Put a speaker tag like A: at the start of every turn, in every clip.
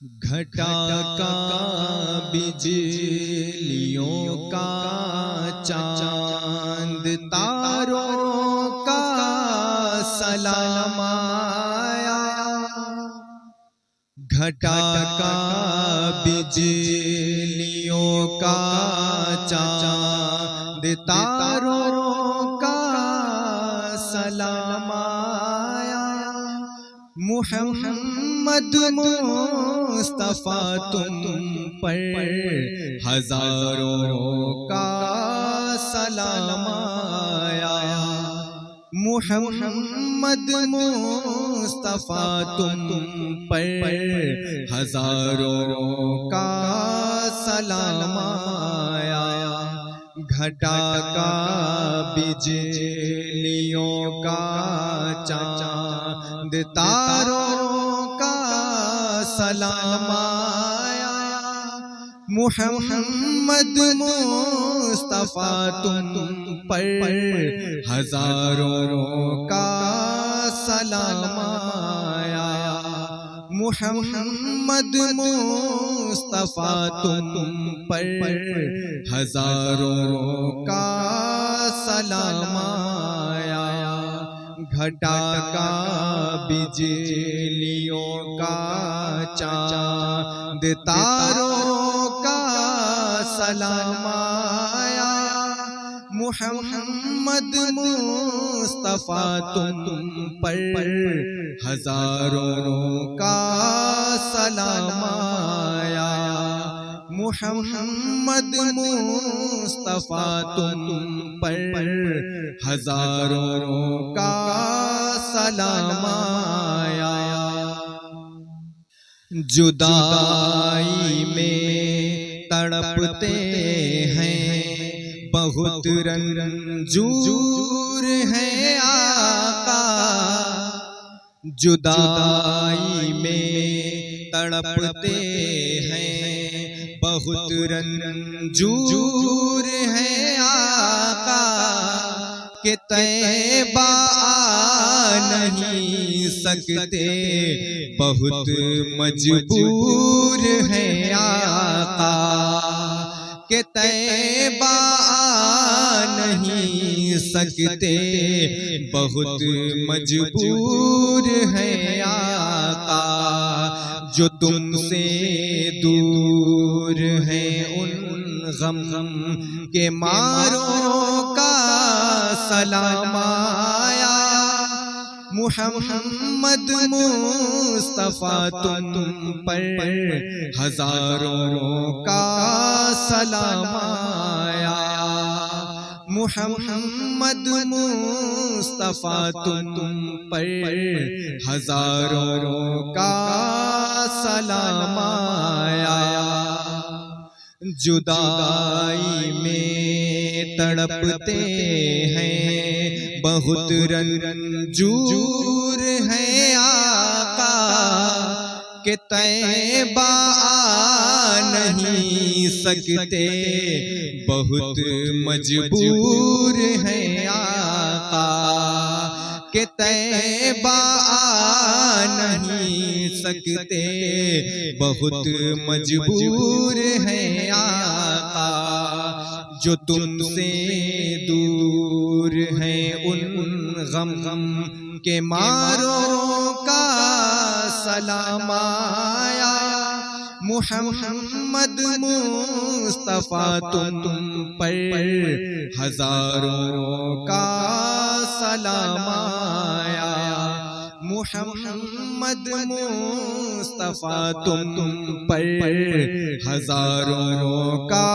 A: گھٹا کا بجلیوں کا چاند تاروں کا سلام آیا، گھٹا کا بجلیوں کا چاند تاروں کا سلام آیا، محمد مصطفیٰ تم پر ہزاروں کا سلام آیا، محمد مصطفیٰ تم پر ہزاروں کا سلام آیا، گھٹا کا بجلیوں کا چاند تاروں کا سلام آیا، محمد مصطفیٰ تم پر ہزاروں کا سلام آیا، محمد مصطفیٰ تم پر ہزاروں کا سلام آیا، گھٹا کا بجلیوں کا چاند تاروں کا سلام آیا، محمد مصطفیٰ تم پر ہزاروں کا سلام آیا، محمد مصطفیٰ تم پر ہزاروں کا سلام آیا، جدائی میں تڑپتے ہیں بہت رنجور ہیں آقا، جدائی میں تڑپتے ہیں بہت رنجور ہیں آقا، کہ طیبہ نہیں سکتے بہت مجبور ہیں آقا، کہ طیبہ نہیں سکتے بہت مجبور ہیں آقا، جو تم سے دور ہیں ان غم کے ماروں کا سلام آیا، محمد مصطفیٰ تم پر ہزاروں کا سلام آیا، محمد مصطفیٰ تم پر ہزاروں کا سلام آیا، جدائی میں تڑپتے ہیں بہت رنجور ہیں آقا، کہ طیبہ نہیں سکتے بہت مجبور ہیں آقا، کہ طیبہ نہیں سکتے بہت مجبور ہیں آقا، جو تم سے دور ہیں ان غم کے ماروں کا سلام آیا، محمد مصطفیٰ تم پر ہزاروں کا سلام آیا، محمد مصطفیٰ تم پر ہزاروں کا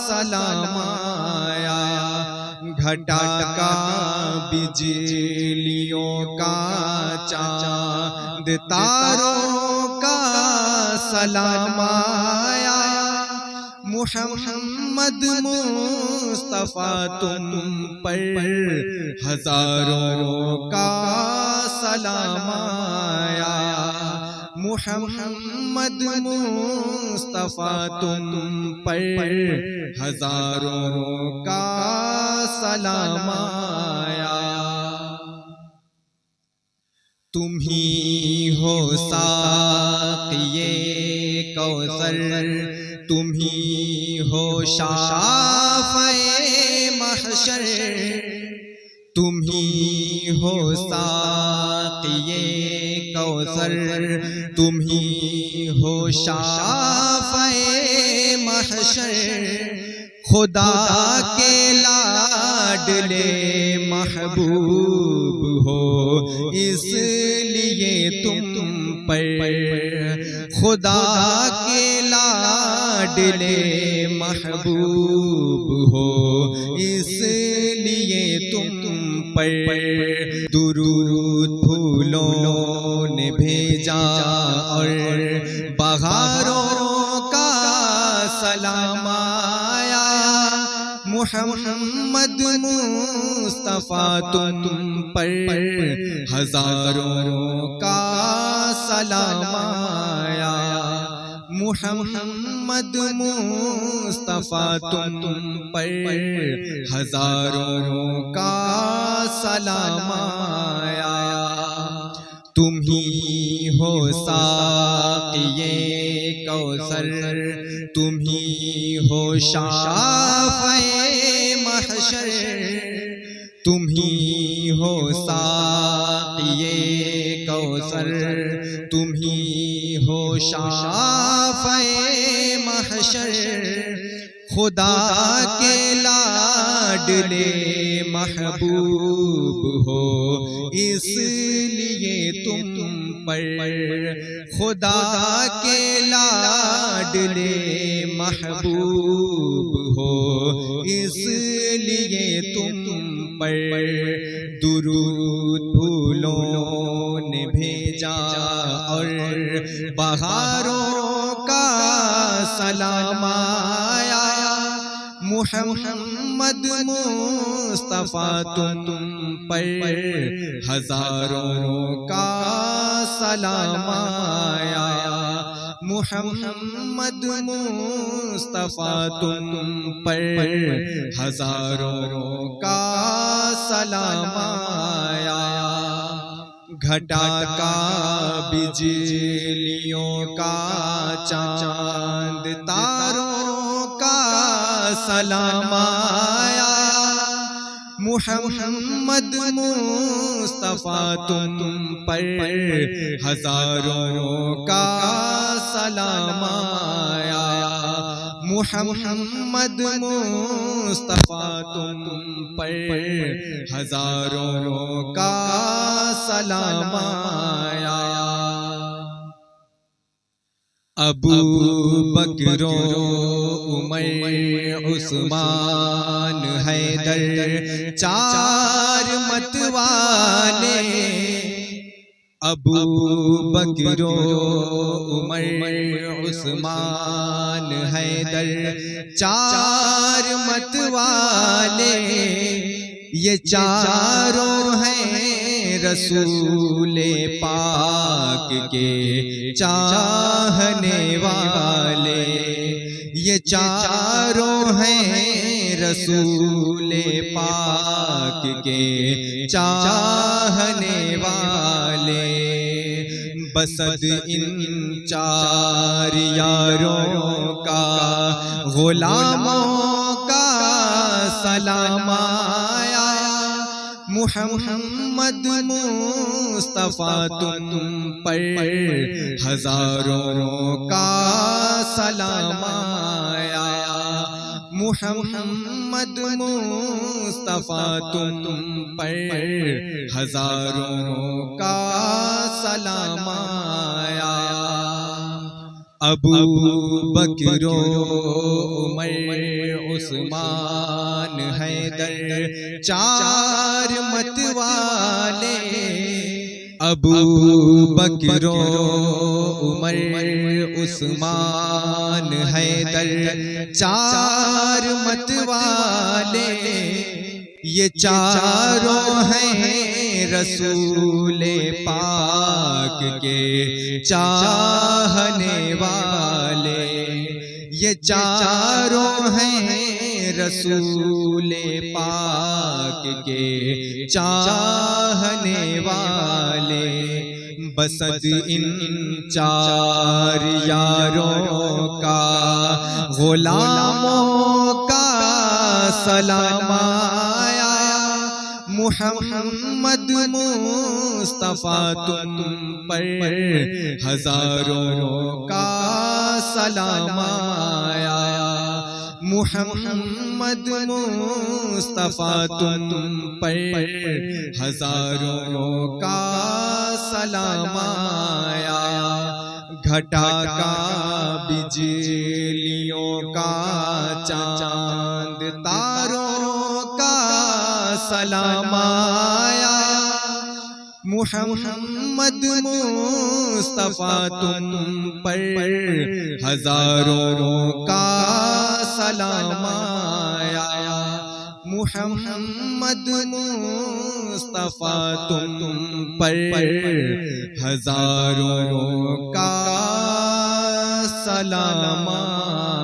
A: سلام آیا، گھٹا کا بجلیوں کا چاند تاروں کا سلام آیا، محمد مصطفیٰ تم پر ہزاروں کا سلام آیا، محمد مصطفیٰ تم پر ہزاروں کا سلام آیا۔ تم ہی ہو ساقیے کوثر، تم ہی ہو شافعِ محشر، تم ہی ہو ساقیے کوثر، تم ہی ہو شافعِ محشر، خدا کے لاڈلے محبوب ہو اس لیے تم پر، خدا کے لاڈلے محبوب ہو اس لیے تم پر، درود پھولوں نے بھیجا اور بہاروں کا سلام آیا، محمد مصطفیٰ تم پر ہزاروں کا سلام آیا، محمد مصطفیٰ تم پر ہزاروں کا سلام آیا، تم ہی ہو ساقیے کوثر، تم ہی ہو شافعِ محشر، تم ہی ہو ساقیے کوثر، تم ہی ہو شافعِ محشر، خدا کے لاڈلے محبوب ہو اس لیے تم پر، خدا کے لاڈلے محبوب ہو اس لیے تم پر، درود پھولوں نے بھیجا اور بہاروں کا سلام آیا، محمد مصطفیٰ تم پر ہزاروں کا سلام آیا، محمد مصطفیٰ تم پر ہزاروں کا سلام آیا، گھٹا کا بجلیوں کا چاند تاروں کا سلام آیا، محمد مصطفیٰ تم پر ہزاروں کا سلام آیا، محمد مصطفیٰ تم پر ہزاروں کا سلام آیا، ابو بکر و عمر عثمان حیدر چار متوالے، ابو بکر و عمر عثمان حیدر چار متوالے، یہ چاروں ہیں رسول پاک کے چاہنے والے، یہ چاروں ہیں رسول پاک کے چاہنے والے، بسد ان چار یاروں کا غلاموں کا سلام آیا، محمد مصطفیٰ تم پر ہزاروں کا سلام آیا، محمد مصطفیٰ تم پر ہزاروں کا سلام آیا، ابو بکر و عمر عثمان حیدر چار متوالے، ابو بکر و عمر عثمان حیدر چار متوالے، یہ چاروں ہیں رسول پاک کے چاہنے والے، یہ چاروں ہیں رسول پاک کے چاہنے والے، بسد ان چار یاروں کا غلاموں کا سلام آیا، محمد مصطفیٰ تم پر ہزاروں کا سلام آیا، محمد مصطفیٰ تم پر ہزاروں کا سلام آیا، گھٹا کا بجلیوں کا چاند تاروں کا سلام آیا، محمد مصطفیٰ تم پر ہزاروں کا سلام آیا، محمد مصطفیٰ تم پر ہزاروں کا سلام آیا۔